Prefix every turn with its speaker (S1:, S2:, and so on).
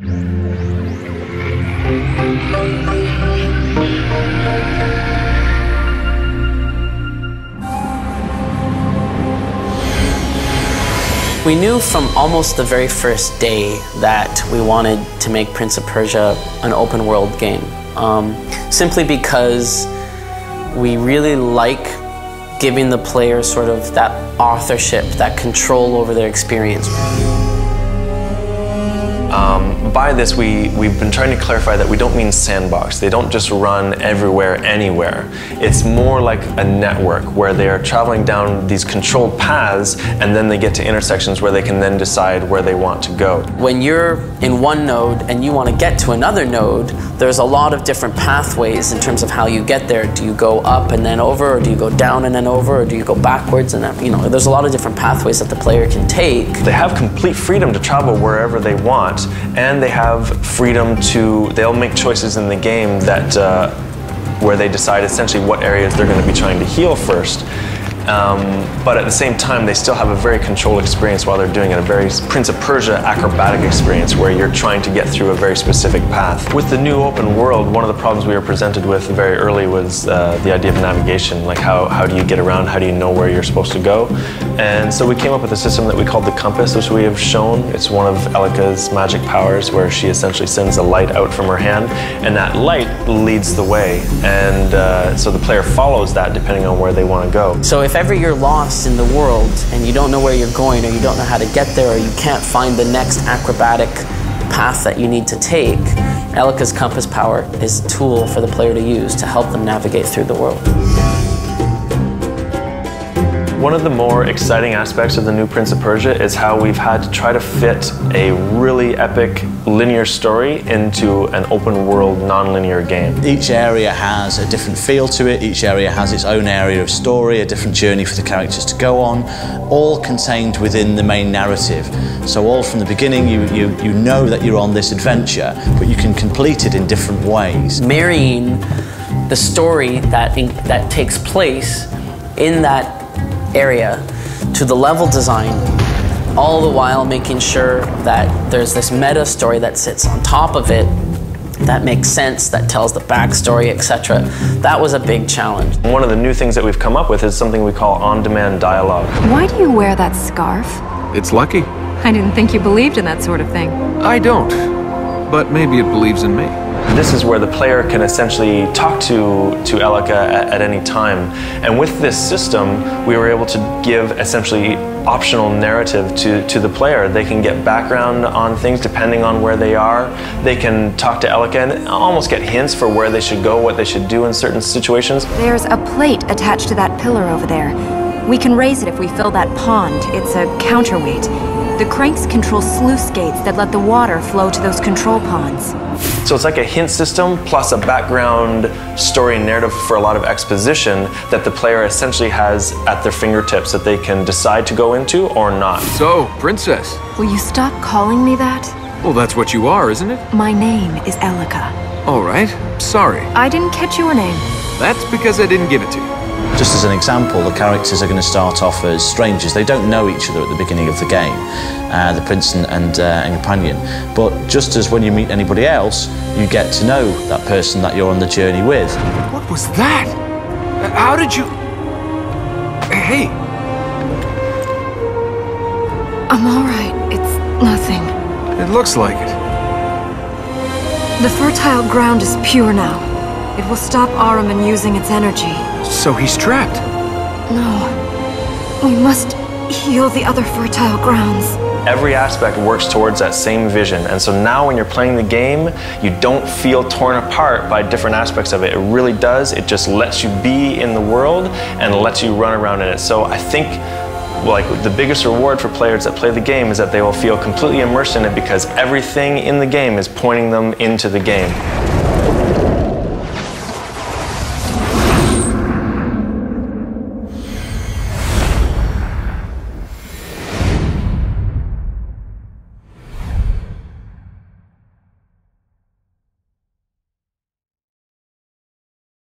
S1: We knew from almost the very first day that we wanted to make Prince of Persia an open world game, simply because we really like giving the player sort of that authorship, that control over their experience.
S2: By this, we've been trying to clarify that we don't mean sandbox. They don't just run everywhere, anywhere. It's more like a network where they are traveling down these controlled paths, and then they get to intersections where they can then decide where they want to go.
S1: When you're in one node and you want to get to another node, there's a lot of different pathways in terms of how you get there. Do you go up and then over, or do you go down and then over, or do you go backwards and then, there's a lot of different pathways that the player can take.
S2: They have complete freedom to travel wherever they want, and they have freedom to, they'll make choices in the game that where they decide essentially what areas they're going to be trying to heal first. But at the same time, they still have a very controlled experience while they're doing it, a very Prince of Persia acrobatic experience where you're trying to get through a very specific path. With the new open world, one of the problems we were presented with very early was the idea of navigation, like how do you get around, how do you know where you're supposed to go? And so we came up with a system that we called the compass, which we have shown. It's one of Elika's magic powers, where she essentially sends a light out from her hand, and that light leads the way. And so the player follows that depending on where they want to go.
S1: So if ever you're lost in the world and you don't know where you're going, or you don't know how to get there, or you can't find the next acrobatic path that you need to take, Elika's compass power is a tool for the player to use to help them navigate through the world.
S2: One of the more exciting aspects of the new Prince of Persia is how we've had to try to fit a really epic linear story into an open world non-linear game.
S3: Each area has a different feel to it, each area has its own area of story, a different journey for the characters to go on, all contained within the main narrative. So all from the beginning you know that you're on this adventure, but you can complete it in different ways.
S1: Marrying the story that takes place in that area to the level design, all the while making sure that there's this meta story that sits on top of it that makes sense, that tells the backstory, etc. That was a big challenge.
S2: One of the new things that we've come up with is something we call on-demand dialogue.
S4: Why do you wear that scarf?
S5: It's lucky.
S4: I didn't think you believed in that sort of thing.
S5: I don't, but maybe it believes in me.
S2: This is where the player can essentially talk to Elika at any time. And with this system, we were able to give essentially optional narrative to the player. They can get background on things depending on where they are. They can talk to Elika and almost get hints for where they should go, what they should do in certain situations.
S4: There's a plate attached to that pillar over there. We can raise it if we fill that pond. It's a counterweight. The cranks control sluice gates that let the water flow to those control ponds.
S2: So it's like a hint system plus a background story and narrative for a lot of exposition that the player essentially has at their fingertips that they can decide to go into or not.
S5: So, Princess.
S4: Will you stop calling me that?
S5: Well, that's what you are, isn't it?
S4: My name is Elika.
S5: All right. Sorry.
S4: I didn't catch your name.
S5: That's because I didn't give it to you.
S3: Just as an example, the characters are going to start off as strangers. They don't know each other at the beginning of the game, the prince and companion. But just as when you meet anybody else, you get to know that person that you're on the journey with.
S5: What was that? How did you... Hey.
S4: I'm all right. It's nothing.
S5: It looks like it.
S4: The fertile ground is pure now. It will stop Ahriman using its energy.
S5: So he's trapped?
S4: No. We must heal the other fertile grounds.
S2: Every aspect works towards that same vision, and so now when you're playing the game, you don't feel torn apart by different aspects of it. It really does. It just lets you be in the world and lets you run around in it. So I think like the biggest reward for players that play the game is that they will feel completely immersed in it because everything in the game is pointing them into the game.